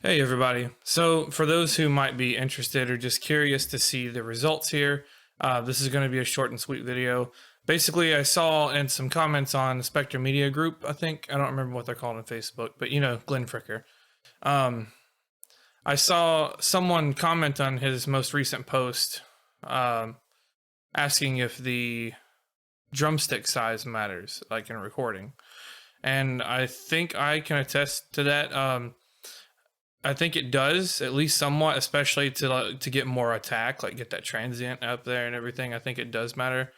Hey everybody. So for those who might be interested or just curious to see the results here, this is going to be a short and sweet video. Basically, I saw in some comments on the Spectrum Media group, I don't remember what they're called on Facebook, but you know, Glenn Fricker. I saw someone comment on his most recent post asking if the drumstick size matters, like in recording. And I think I can attest to that. I think it does, at least somewhat, especially to get more attack, like get that transient up there and everything. I think it does matter.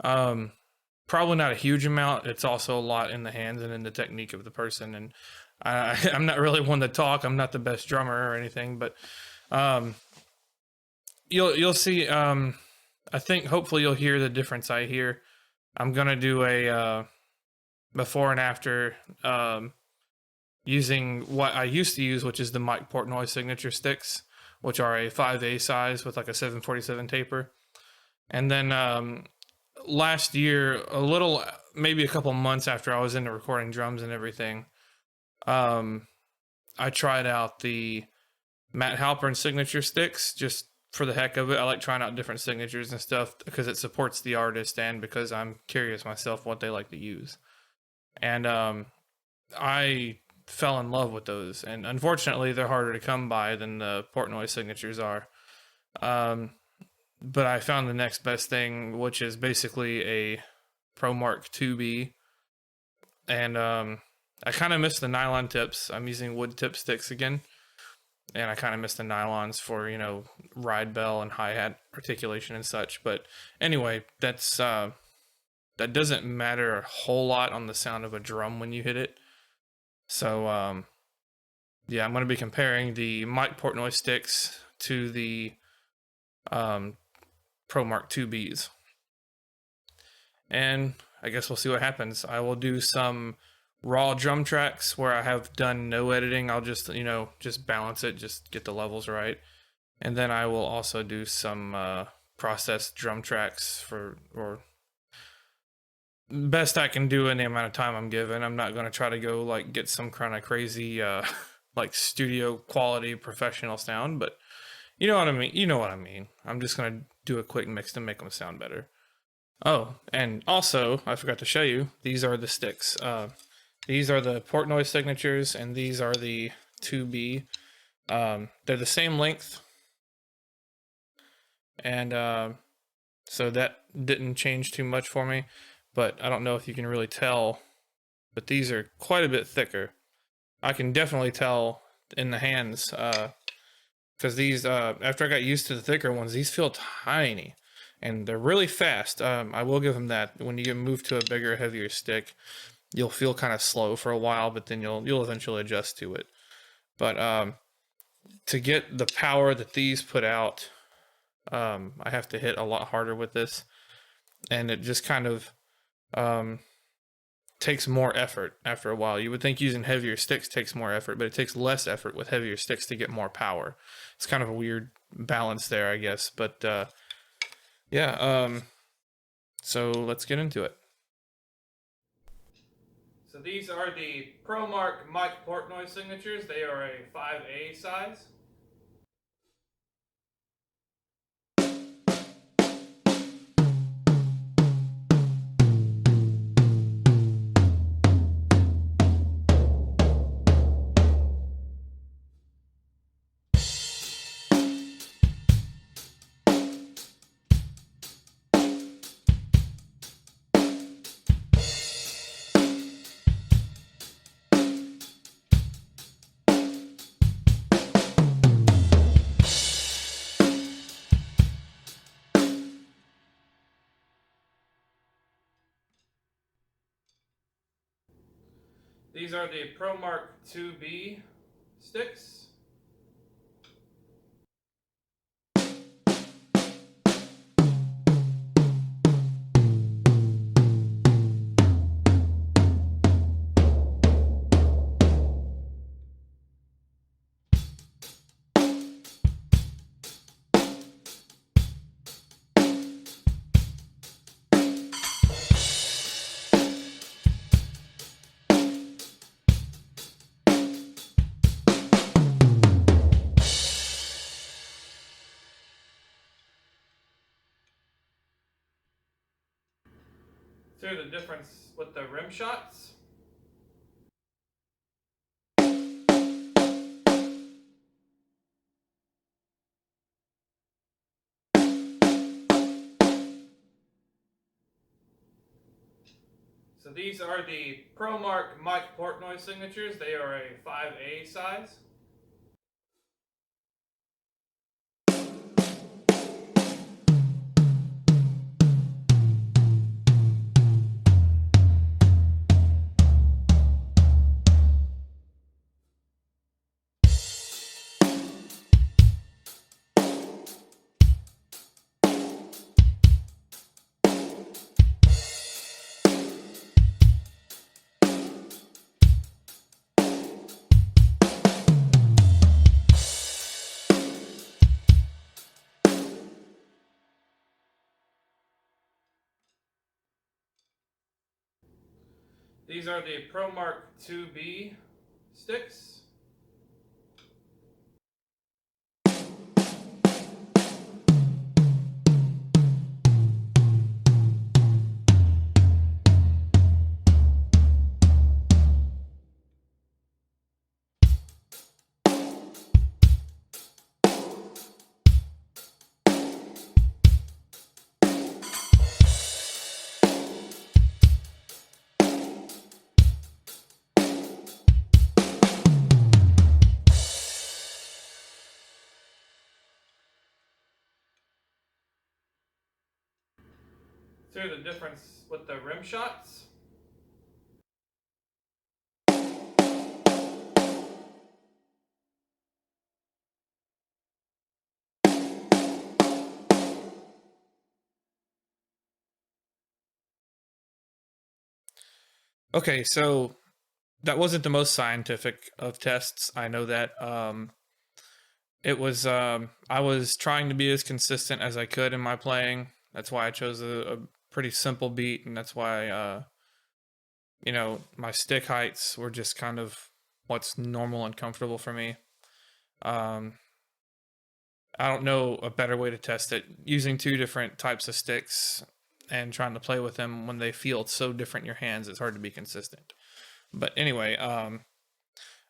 Probably not a huge amount. It's also a lot in the hands and in the technique of the person. And I'm not really one to talk. I'm not the best drummer or anything, but you'll see. I think hopefully you'll hear the difference I hear. I'm gonna do a before and after. Using what I used to use, which is the Mike Portnoy signature sticks, which are a 5A size with like a 747 taper. And then last year, maybe a couple months after I was into recording drums and everything, I tried out the Matt Halpern signature sticks just for the heck of it. I like trying out different signatures and stuff because it supports the artist and because I'm curious myself what they like to use. And I fell in love with those, and unfortunately they're harder to come by than the Portnoy signatures are. But I found the next best thing, which is basically a ProMark 2B, and I kind of miss the nylon tips. I'm using wood tip sticks again, and I kind of miss the nylons for, you know, ride bell and hi-hat articulation and such. But anyway, that doesn't matter a whole lot on the sound of a drum when you hit it. So, yeah, I'm going to be comparing the Mike Portnoy sticks to the ProMark 2Bs. And I guess we'll see what happens. I will do some raw drum tracks where I have done no editing. I'll just, just balance it, just get the levels right. And then I will also do some processed drum tracks or best I can do in the amount of time I'm given. I'm not going to try to go like get some kind of crazy like studio quality professional sound, but you know what I mean. You know what I mean. I'm just going to do a quick mix to make them sound better. Oh, and also I forgot to show you, these are the sticks. These are the Portnoy signatures, and these are the 2B. They're the same length, and so that didn't change too much for me. But I don't know if you can really tell, but these are quite a bit thicker. I can definitely tell in the hands, because these, after I got used to the thicker ones, these feel tiny, and they're really fast. I will give them that. When you get moved to a bigger, heavier stick, you'll feel kind of slow for a while, but then you'll eventually adjust to it. But to get the power that these put out, I have to hit a lot harder with this, and it just kind of takes more effort after a while. You would think using heavier sticks takes more effort, but it takes less effort with heavier sticks to get more power. It's kind of a weird balance there, I guess. But yeah, so let's get into it. So these are the ProMark Mike Portnoy signatures. They are a 5A size. These are the ProMark 2B sticks. through the difference with the rim shots. So these are the ProMark mic port noise signatures. They are a 5A size. These are the ProMark 2B sticks. Through the difference with the rim shots. Okay, so that wasn't the most scientific of tests. I know that. It was I was trying to be as consistent as I could in my playing. That's why I chose a pretty simple beat, and that's why my stick heights were just kind of what's normal and comfortable for me. Um, I don't know a better way to test it. Using two different types of sticks and trying to play with them when they feel so different in your hands, it's hard to be consistent. But anyway,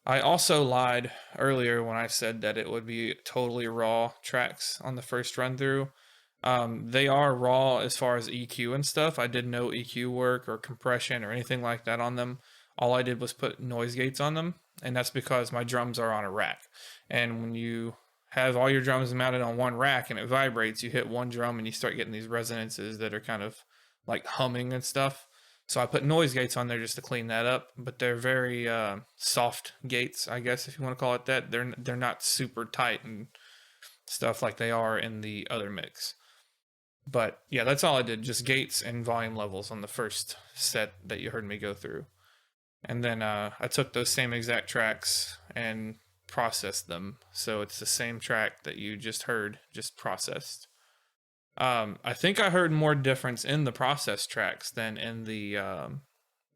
I also lied earlier when I said that it would be totally raw tracks on the first run through. They are raw as far as EQ and stuff. I did no EQ work or compression or anything like that on them. All I did was put noise gates on them, and that's because my drums are on a rack. And when you have all your drums mounted on one rack and it vibrates, you hit one drum and you start getting these resonances that are kind of like humming and stuff. So I put noise gates on there just to clean that up, but they're very soft gates, I guess if you want to call it that. They're not super tight and stuff like they are in the other mix. But yeah, that's all I did, just gates and volume levels on the first set that you heard me go through. And then I took those same exact tracks and processed them. So it's the same track that you just heard, just processed. I think I heard more difference in the processed tracks than in the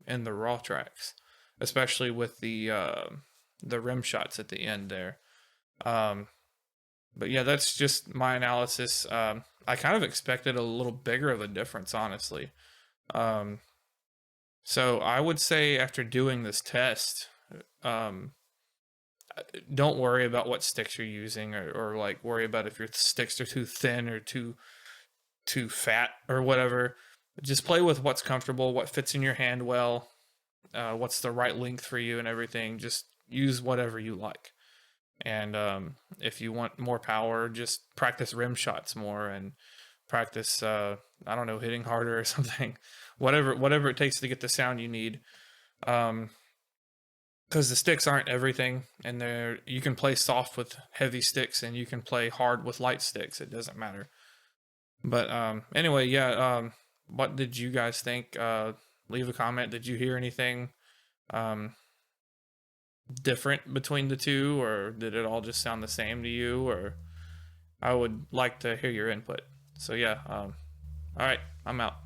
raw tracks, especially with the rim shots at the end there. But yeah, that's just my analysis. I kind of expected a little bigger of a difference, honestly. So I would say after doing this test, don't worry about what sticks you're using, or like worry about if your sticks are too thin or too fat or whatever. Just play with what's comfortable, what fits in your hand well, what's the right length for you and everything. Just use whatever you like. And if you want more power, just practice rim shots more and practice, I don't know, hitting harder or something. Whatever it takes to get the sound you need. Because the sticks aren't everything, and you can play soft with heavy sticks and you can play hard with light sticks. It doesn't matter. But anyway, yeah. What did you guys think? Leave a comment. Did you hear anything different between the two, or did it all just sound the same to you? Or I would like to hear your input. So yeah. All right, I'm out.